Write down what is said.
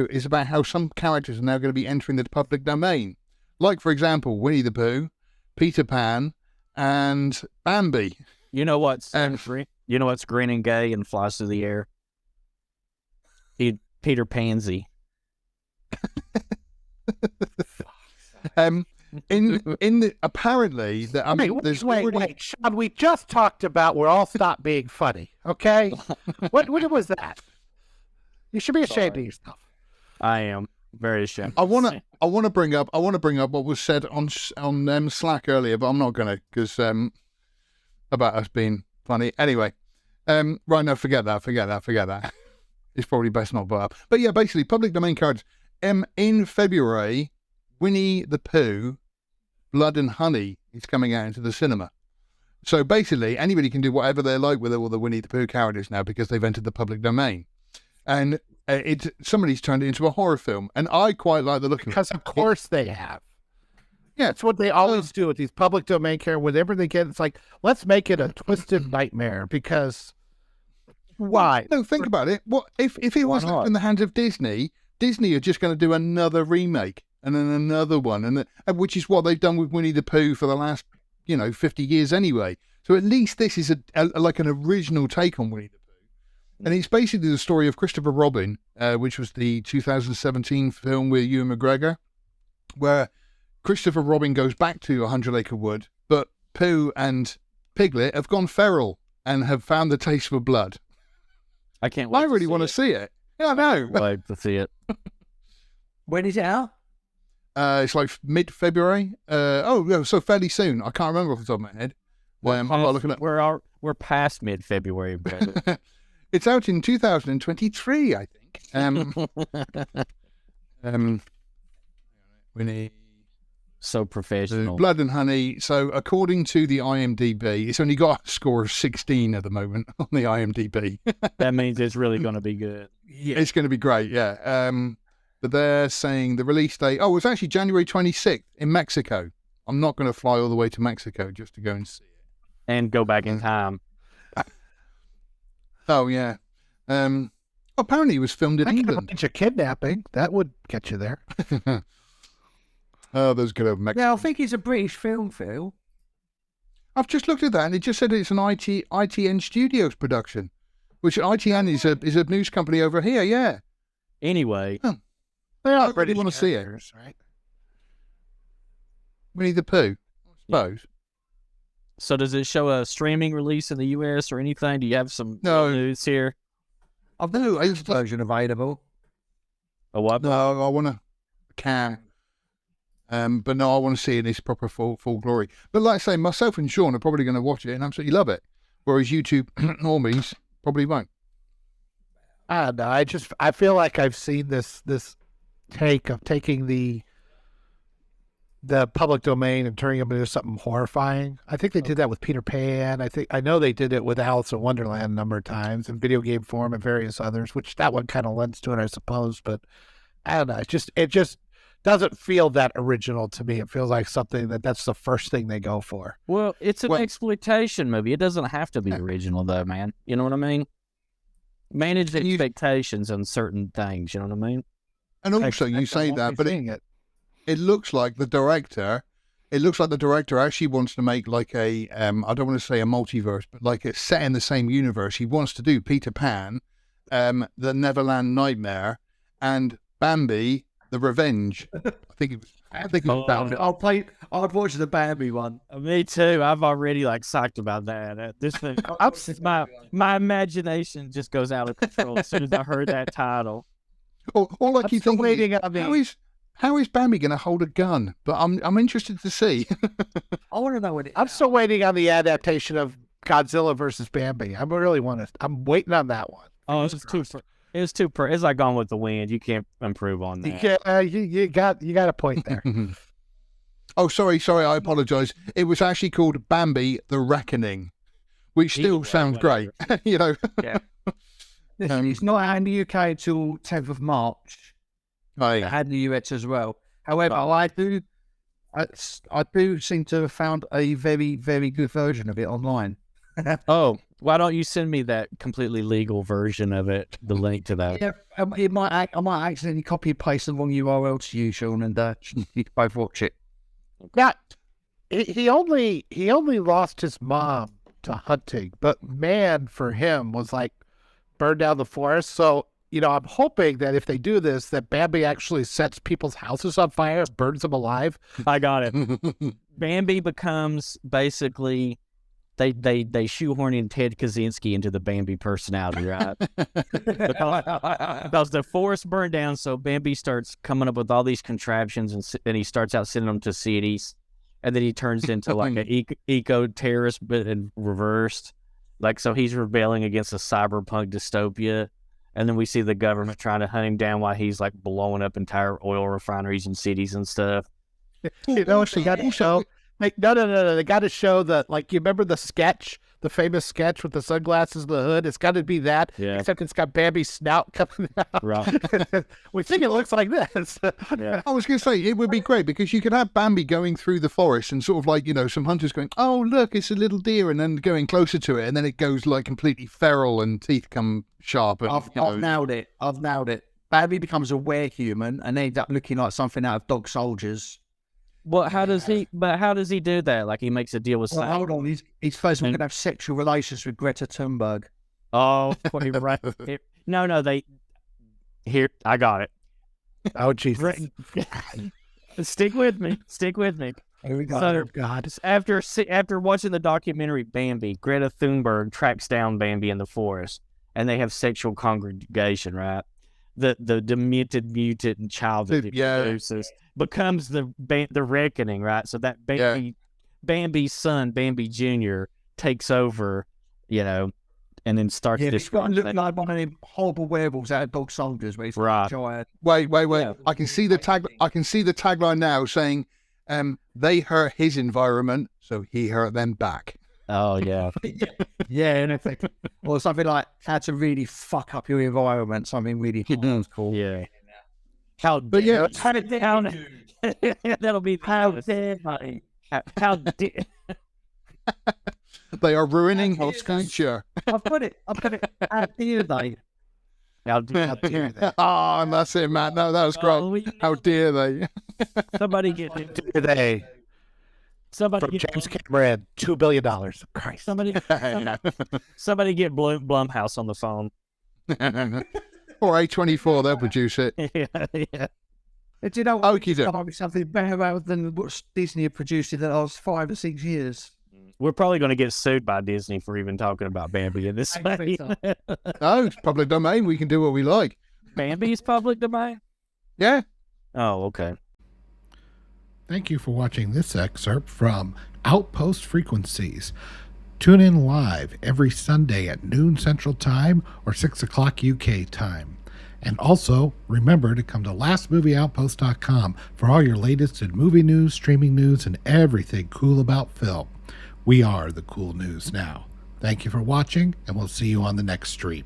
is about how some characters are now going to be entering the public domain. Like, for example, Winnie the Pooh, Peter Pan, and Bambi. You know what's green and gay and flies through the air? Peter Pansy. Apparently wait, Sean, we just talked about we're all stop being funny, okay? What was that? You should be ashamed of yourself. I am very ashamed. I want to bring up what was said on Slack earlier, but I'm not gonna because about us being funny. Anyway, right now, forget that. It's probably best not brought up. But yeah, basically, public domain characters. In February, Winnie the Pooh, Blood and Honey is coming out into the cinema. So basically, anybody can do whatever they like with all the Winnie the Pooh characters now because they've entered the public domain. And somebody's turned it into a horror film. And I quite like the look of it. Because of course they have. Yeah, it's what they always do with these public domain characters. Whenever they get, it's like, let's make it a twisted nightmare because why? No, think about it. What if it was in the hands of Disney? Disney are just going to do another remake and then another one, and which is what they've done with Winnie the Pooh for the last 50 years anyway. So at least this is like an original take on Winnie the Pooh, and it's basically the story of Christopher Robin, which was the 2017 film with Ewan McGregor, where Christopher Robin goes back to 100 Acre Wood, but Pooh and Piglet have gone feral and have found the taste for blood. I can't wait. I really want to see it. Yeah, I know. Like to see it. When is it out? It's like mid-February. So fairly soon. I can't remember off the top of my head. I'm not looking at. We're past mid-February, but it's out in 2023, I think. Winnie. So professional. Blood and Honey. So according to the IMDb, it's only got a score of 16 at the moment on the IMDb. That means it's really going to be good. Yeah. It's going to be great, yeah. But they're saying the release date, it's actually January 26th in Mexico. I'm not going to fly all the way to Mexico just to go and see it. And go back in time. Oh, yeah. Apparently it was filmed in England. A kidnapping. That would get you there. Oh, those good old Mexicans. Yeah, I think it's a British film, Phil. I've just looked at that and it just said it's an ITN Studios production, which ITN is a news company over here, yeah. Anyway. They are I really want to see it. Right? Winnie the Pooh, I suppose. So does it show a streaming release in the US or anything? Do you have some news here? I've no version available. A what? No, I want to but no, I want to see it in its proper full glory. But like I say, myself and Sean are probably going to watch it and absolutely love it, whereas you two normies probably won't. I don't know. I feel like I've seen this take of taking the public domain and turning them into something horrifying. I think they did that with Peter Pan. I know they did it with Alice in Wonderland a number of times in video game form and various others, which that one kind of lends to it, I suppose. But I don't know. It just doesn't feel that original to me. It feels like something that's the first thing they go for. Well, it's an exploitation movie. It doesn't have to be original, though, man. You know what I mean? Manage expectations on certain things. You know what I mean? And also, you say that, but it looks like the director. It looks like the director actually wants to make like a I don't want to say a multiverse, but like it's set in the same universe. He wants to do Peter Pan, the Neverland Nightmare, and Bambi, the Revenge. I think it was Bambi. I'd watch the Bambi one. Me too. I've already psyched about that. This thing, my imagination just goes out of control as soon as I heard that title. All I keep thinking is, how is Bambi going to hold a gun? But I'm interested to see. I want to know what it is. I'm still waiting on the adaptation of Godzilla versus Bambi. I'm waiting on that one. Oh, it's like Gone with the Wind. You can't improve on that. Yeah, you got a point there. Oh, sorry, I apologize. It was actually called Bambi the Reckoning, which still sounds great. Yeah. Listen, it's not out in the UK until 10th of March. Oh, yeah. It had in the US as well. However, I do seem to have found a very, very good version of it online. Oh, Why don't you send me that completely legal version of it, the link to that? Yeah, I might accidentally copy and paste the wrong URL to you, Sean, and you can both watch it. Yeah, he only lost his mom to hunting, but man, for him was like burned down the forest. So I'm hoping that if they do this, that Bambi actually sets people's houses on fire, burns them alive. I got it. Bambi becomes basically they shoehorn in Ted Kaczynski into the Bambi personality, right? because the forest burned down, so Bambi starts coming up with all these contraptions, and he starts out sending them to cities, and then he turns into like an eco-terrorist, but in reversed. Like, so he's rebelling against a cyberpunk dystopia, and then we see the government trying to hunt him down while he's like blowing up entire oil refineries and cities and stuff. She got to show. Like, no. They got to show that, like, you remember the sketch, the famous sketch with the sunglasses and the hood? It's got to be that, except it's got Bambi's snout coming out. Right. We think it looks like this. Yeah. I was going to say, it would be great because you could have Bambi going through the forest and sort of like, some hunters going, oh, look, it's a little deer, and then going closer to it, and then it goes like completely feral and teeth come sharp. And, I've nailed it. Bambi becomes a were-human and ends up looking like something out of Dog Soldiers. Well, how does he do that? Like, he makes a deal with Well, hold on. He's first going to have sexual relations with Greta Thunberg. Oh, right. No, here, I got it. Oh, Jesus. Stick with me. Here we go. So, God. After watching the documentary Bambi, Greta Thunberg tracks down Bambi in the forest, and they have sexual congregation, right? The demented mutant child that he produces becomes the reckoning, right? So that Bambi's son, Bambi Jr., takes over, and then starts this. He's got to look like one of them horrible werewolves out of Dog Soldiers, where he's Wait. Yeah. I can see the tagline now saying, they hurt his environment, so he hurt them back. Oh, yeah. Yeah, in effect. Or something like how to really fuck up your environment, something really hardcore. Yeah. That'll be How dare they? how dare they are ruining horse culture. I've got it. How dare they? how dare they? Oh, and that's it, Matt. No, that was great. How dare they? Somebody get Today, somebody from get James Cameron, $2 billion. Christ. somebody get Blumhouse on the phone. Or A24, they'll produce it. yeah. Do you know what? Okie doke. Might be something better than what Disney have produced in the last 5 or 6 years. We're probably going to get sued by Disney for even talking about Bambi in this way. No, it's public domain. We can do what we like. Bambi's public domain? Yeah. Oh, okay. Thank you for watching this excerpt from Outpost Frequencies. Tune in live every Sunday at noon Central Time or 6 o'clock UK time. And also, remember to come to lastmovieoutpost.com for all your latest in movie news, streaming news, and everything cool about film. We are the cool news now. Thank you for watching, and we'll see you on the next stream.